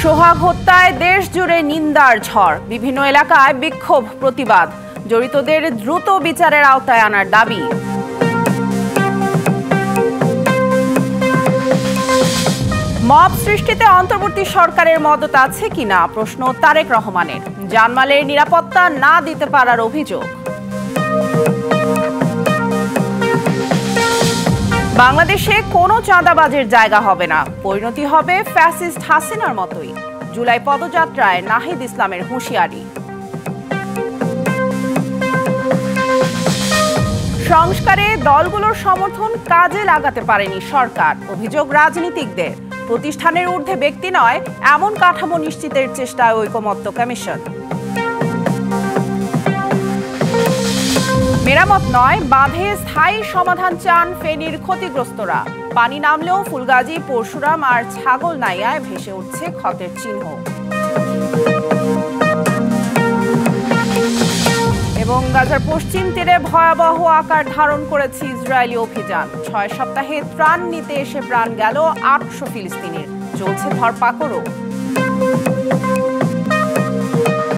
সোহাগ হত্যায় দেশ জুড়ে নিন্দার ঝড়, বিভিন্ন এলাকায় বিক্ষোভ প্রতিবাদ, জড়িতদের দ্রুত বিচারের আওতায় আনার দাবি। মব সৃষ্টিতে অন্তর্বর্তী সরকারের মদত আছে কিনা প্রশ্ন তারেক রহমানের। জানমালের নিরাপত্তা না দিতে পারার অভিযোগ। বাংলাদেশে কোনো চাঁদাবাজের জায়গা হবে না, পরিণতি হবে ফ্যাসিস্ট হাসিনার মতোই। জুলাই পদযাত্রায় নাহিদ ইসলামের হুঁশিয়ারি। সংস্কারে দলগুলোর সমর্থন কাজে লাগাতে পারেনি সরকার, অভিযোগ রাজনীতিকদের। প্রতিষ্ঠানের ঊর্ধ্বে ব্যক্তি নয়, এমন কাঠামো নিশ্চিতের চেষ্টায় ঐকমত্য কমিশন। মেরামত নয়, বাঁধে স্থায়ী সমাধান চান ফেনীর ক্ষতিগ্রস্তরা। পানি নামলেও ফুলগাজী, পরশুরাম আর ছাগলনাইয়ায় ভেসে উঠছে ক্ষতের চিহ্ন। এবং গাজার পশ্চিম তীরে ভয়াবহ আকার ধারণ করেছে ইসরায়েলি অভিযান। 6 সপ্তাহে ত্রাণ নিতে এসে প্রাণ গেল 800 ফিলিস্তিনির, চলছে ধরপাকড়ও।